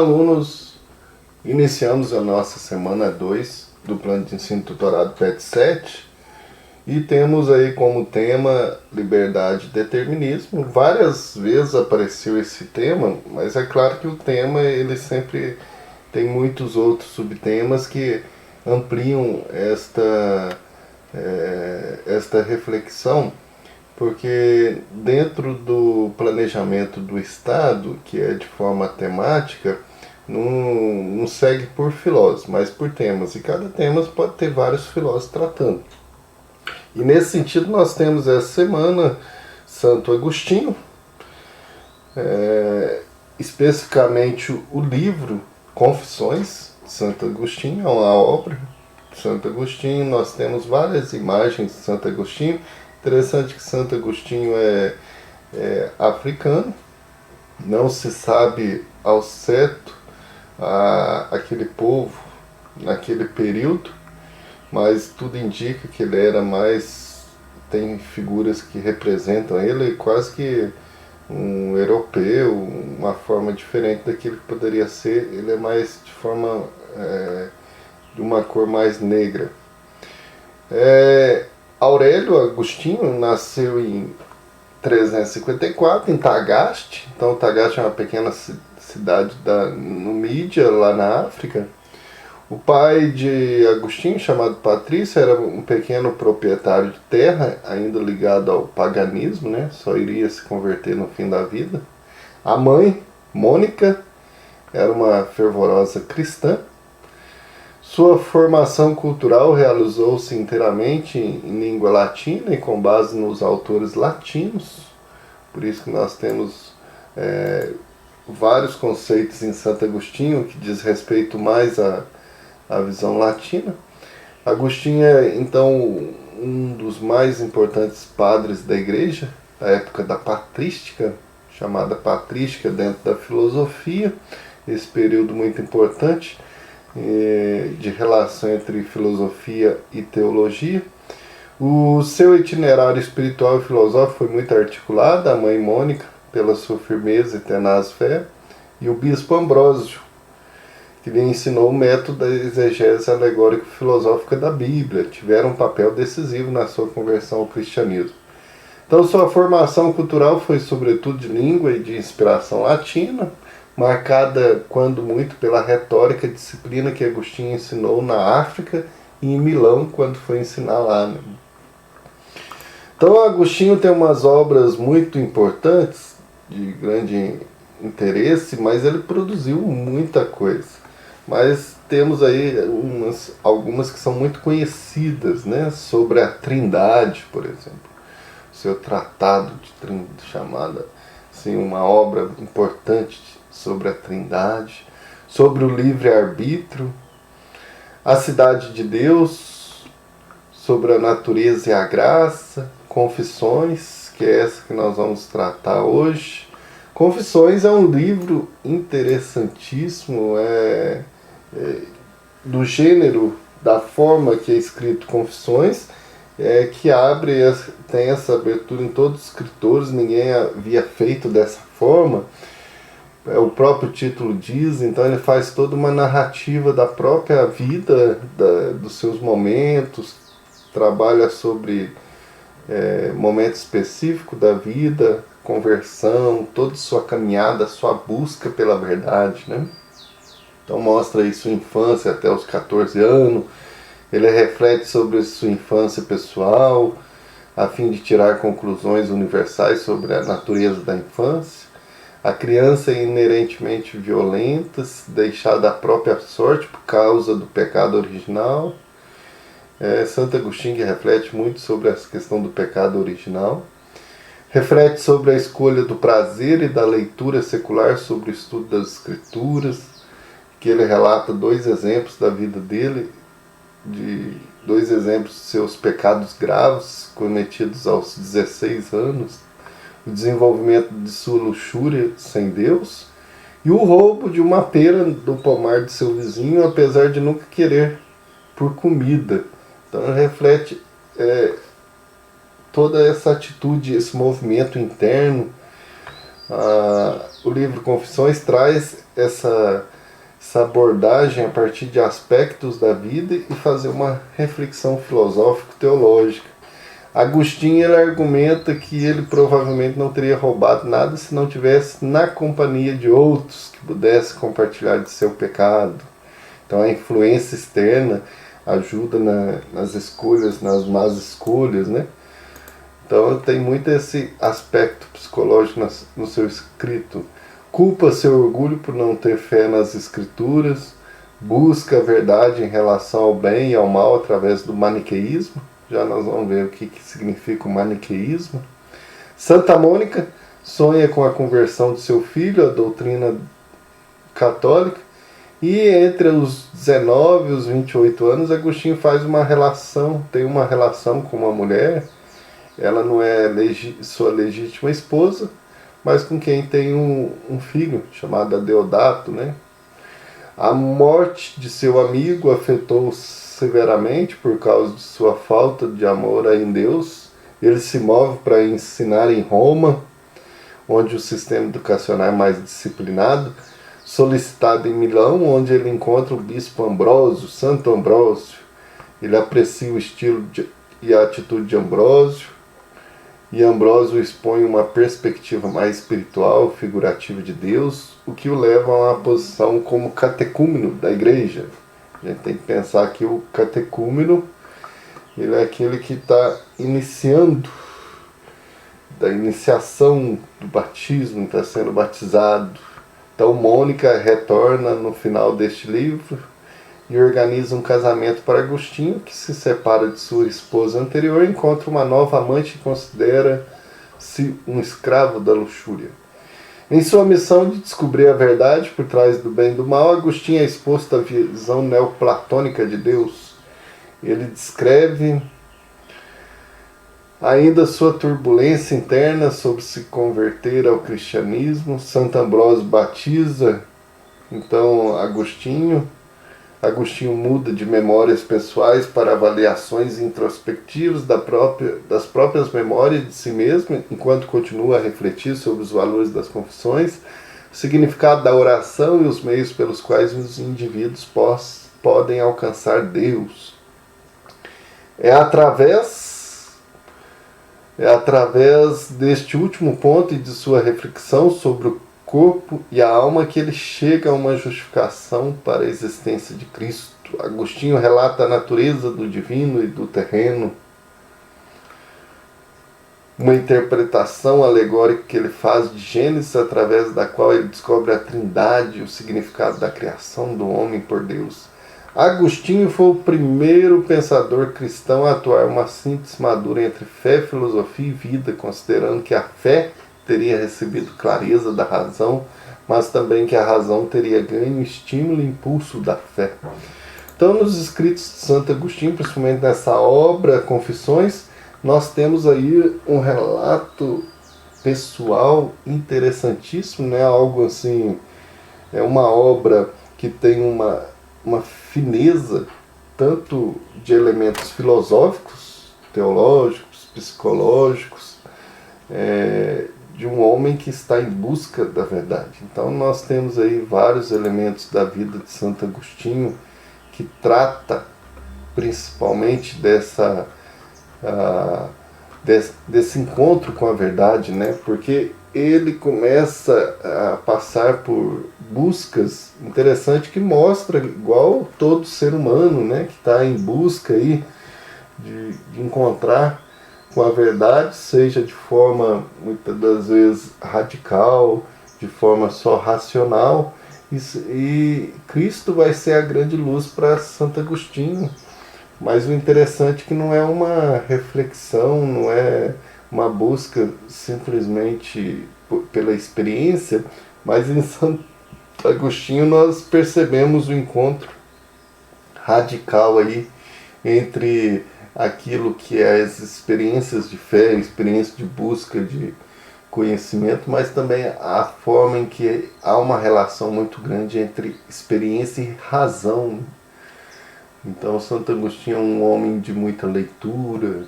alunos, iniciamos a nossa semana 2 do Plano de Ensino Tutorado PET 7 e temos aí como tema liberdade e determinismo. Várias vezes apareceu esse tema, mas é claro que o tema ele sempre tem muitos outros subtemas que ampliam esta reflexão, porque dentro do planejamento do Estado, que é de forma temática, não segue por filósofos, mas por temas, e cada tema pode ter vários filósofos tratando. E nesse sentido nós temos essa semana Santo Agostinho, especificamente o livro Confissões de Santo Agostinho, é uma obra de Santo Agostinho. Nós temos várias imagens de Santo Agostinho. Interessante que Santo Agostinho é africano, não se sabe ao certo aquele povo naquele período, mas tudo indica que ele era mais, tem figuras que representam ele quase que um europeu, uma forma diferente daquilo que poderia ser. Ele é mais de forma de uma cor mais negra. Aurélio Agostinho nasceu em 354 em Tagaste. Então Tagaste é uma pequena cidade da Numídia, lá na África. O pai de Agostinho, chamado Patrício, era um pequeno proprietário de terra, ainda ligado ao paganismo, né? Só iria se converter no fim da vida. A mãe, Mônica, era uma fervorosa cristã. Sua formação cultural realizou-se inteiramente em língua latina e com base nos autores latinos. Por isso que nós temos vários conceitos em Santo Agostinho que diz respeito mais à visão latina. Agostinho é, então, um dos mais importantes padres da igreja, da época da patrística, chamada patrística dentro da filosofia, esse período muito importante de relação entre filosofia e teologia. O seu itinerário espiritual e filosófico foi muito articulado, a mãe Mônica, pela sua firmeza e tenaz fé, e o bispo Ambrósio, que lhe ensinou o método da exegese alegórico-filosófica da Bíblia, tiveram um papel decisivo na sua conversão ao cristianismo. Então, sua formação cultural foi sobretudo de língua e de inspiração latina, marcada, quando muito, pela retórica e disciplina que Agostinho ensinou na África e em Milão, quando foi ensinar lá, né? Então, Agostinho tem umas obras muito importantes, de grande interesse, mas ele produziu muita coisa. Mas temos aí algumas que são muito conhecidas, né? Sobre a Trindade, por exemplo. O seu tratado de Trindade, chamada assim, uma obra importante sobre a Trindade, sobre o livre-arbítrio, a Cidade de Deus, sobre a natureza e a graça, Confissões, que é essa que nós vamos tratar hoje. Confissões é um livro interessantíssimo, do gênero, da forma que é escrito Confissões, que abre, tem essa abertura em todos os escritores, ninguém havia feito dessa forma. O próprio título diz, então ele faz toda uma narrativa da própria vida, dos seus momentos, trabalha sobre momento específico da vida, conversão, toda sua caminhada, sua busca pela verdade, né? Então mostra aí sua infância até os 14 anos, ele reflete sobre sua infância pessoal, a fim de tirar conclusões universais sobre a natureza da infância. A criança é inerentemente violenta, deixada à própria sorte por causa do pecado original. Santo Agostinho que reflete muito sobre essa questão do pecado original. Reflete sobre a escolha do prazer e da leitura secular sobre o estudo das Escrituras, que ele relata 2 exemplos da vida dele, de 2 exemplos de seus pecados graves cometidos aos 16 anos, o desenvolvimento de sua luxúria sem Deus e o roubo de uma pera do pomar de seu vizinho, apesar de nunca querer por comida. Então ele reflete toda essa atitude, esse movimento interno. O livro Confissões traz essa essa abordagem a partir de aspectos da vida e fazer uma reflexão filosófico-teológica. Agostinho ele argumenta que ele provavelmente não teria roubado nada se não tivesse na companhia de outros que pudessem compartilhar de seu pecado. Então a influência externa ajuda nas escolhas, nas más escolhas, né? Então tem muito esse aspecto psicológico no seu escrito. Culpa seu orgulho por não ter fé nas escrituras, busca a verdade em relação ao bem e ao mal através do maniqueísmo. Já nós vamos ver o que significa o maniqueísmo. Santa Mônica sonha com a conversão de seu filho à doutrina católica. E entre os 19 e os 28 anos, Agostinho tem uma relação com uma mulher. Ela não é sua legítima esposa, mas com quem tem um filho, chamado Deodato, né? A morte de seu amigo afetou severamente por causa de sua falta de amor em Deus. Ele se move para ensinar em Roma, onde o sistema educacional é mais disciplinado, solicitado em Milão, onde ele encontra o bispo Ambrósio, Santo Ambrósio. Ele aprecia o estilo e a atitude de Ambrósio, e Ambrósio expõe uma perspectiva mais espiritual, figurativa de Deus, o que o leva a uma posição como catecúmeno da igreja. A gente tem que pensar que o catecúmeno ele é aquele que está iniciando, da iniciação do batismo, está sendo batizado. Então Mônica retorna no final deste livro e organiza um casamento para Agostinho, que se separa de sua esposa anterior e encontra uma nova amante e considera-se um escravo da luxúria. Em sua missão de descobrir a verdade por trás do bem e do mal, Agostinho é exposto à visão neoplatônica de Deus. Ele descreve ainda sua turbulência interna sobre se converter ao cristianismo. Santo Ambrósio batiza então Agostinho. Agostinho muda de memórias pessoais para avaliações introspectivas das próprias memórias de si mesmo, enquanto continua a refletir sobre os valores das confissões, o significado da oração e os meios pelos quais os indivíduos podem alcançar Deus. É através deste último ponto e de sua reflexão sobre o corpo e a alma que ele chega a uma justificação para a existência de Cristo. Agostinho relata a natureza do divino e do terreno, uma interpretação alegórica que ele faz de Gênesis, através da qual ele descobre a Trindade e o significado da criação do homem por Deus. Agostinho foi o primeiro pensador cristão a atuar uma síntese madura entre fé, filosofia e vida, considerando que a fé teria recebido clareza da razão, mas também que a razão teria ganho estímulo e impulso da fé. Então, nos escritos de Santo Agostinho, principalmente nessa obra Confissões, nós temos aí um relato pessoal interessantíssimo, né? Algo assim, é uma obra que tem uma fineza tanto de elementos filosóficos, teológicos, psicológicos, de um homem que está em busca da verdade. Então nós temos aí vários elementos da vida de Santo Agostinho que trata principalmente desse encontro com a verdade, né? Porque ele começa a passar por buscas interessantes que mostra, igual todo ser humano, né? Que está em busca aí de encontrar com a verdade, seja de forma, muitas das vezes, radical, de forma só racional, e Cristo vai ser a grande luz para Santo Agostinho. Mas o interessante é que não é uma reflexão, não é uma busca simplesmente pela experiência, mas em Santo Agostinho nós percebemos o encontro radical aí entre aquilo que é as experiências de fé, experiência de busca de conhecimento, mas também a forma em que há uma relação muito grande entre experiência e razão. Então Santo Agostinho é um homem de muita leitura,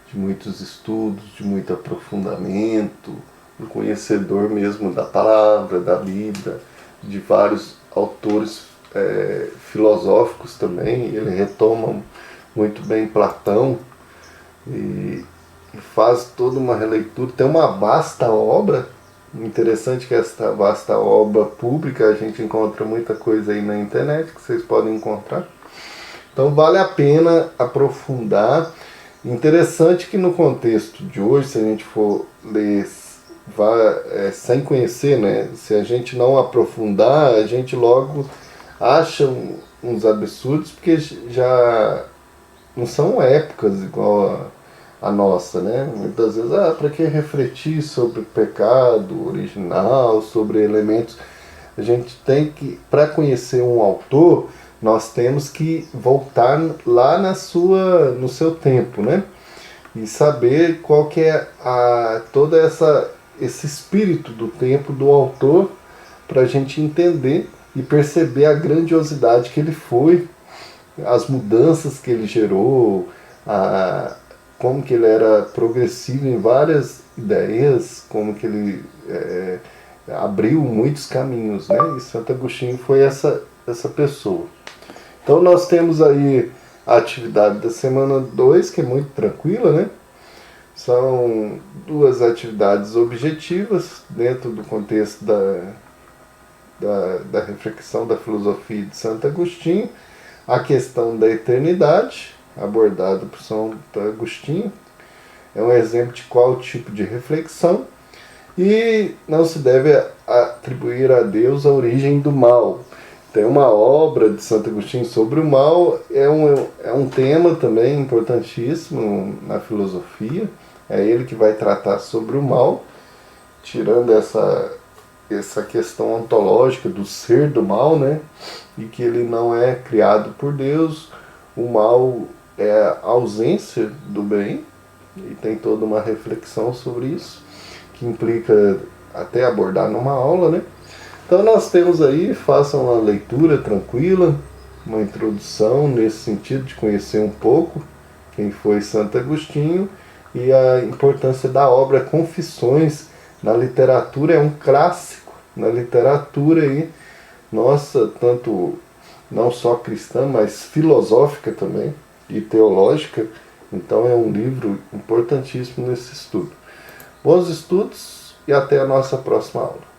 de muitos estudos, de muito aprofundamento, um conhecedor mesmo da palavra, da Bíblia, de vários autores filosóficos também. Ele retoma muito bem Platão e faz toda uma releitura. Tem uma vasta obra, interessante que essa vasta obra pública, a gente encontra muita coisa aí na internet que vocês podem encontrar. Então vale a pena aprofundar. Interessante que no contexto de hoje, se a gente for ler sem conhecer, né? Se a gente não aprofundar, a gente logo acha uns absurdos, porque já não são épocas igual a nossa, né? Muitas vezes, para que refletir sobre o pecado original, sobre elementos? A gente tem que, para conhecer um autor, nós temos que voltar lá no seu tempo, né? E saber qual que é esse espírito do tempo do autor, para a gente entender e perceber a grandiosidade que ele foi, as mudanças que ele gerou, como que ele era progressivo em várias ideias, como que ele abriu muitos caminhos, né? E Santo Agostinho foi essa pessoa. Então nós temos aí a atividade da semana 2, que é muito tranquila, né? São 2 atividades objetivas dentro do contexto da reflexão da filosofia de Santo Agostinho. A questão da eternidade, abordada por Santo Agostinho, é um exemplo de qual tipo de reflexão. E não se deve atribuir a Deus a origem do mal. Tem uma obra de Santo Agostinho sobre o mal, é um tema também importantíssimo na filosofia. É ele que vai tratar sobre o mal, tirando essa questão ontológica do ser do mal, né? E que ele não é criado por Deus. O mal é a ausência do bem, e tem toda uma reflexão sobre isso, que implica até abordar numa aula, né? Então nós temos aí, façam uma leitura tranquila, uma introdução nesse sentido de conhecer um pouco quem foi Santo Agostinho e a importância da obra Confissões. Na literatura é um clássico, na literatura aí, nossa, tanto não só cristã, mas filosófica também e teológica. Então é um livro importantíssimo nesse estudo. Bons estudos e até a nossa próxima aula.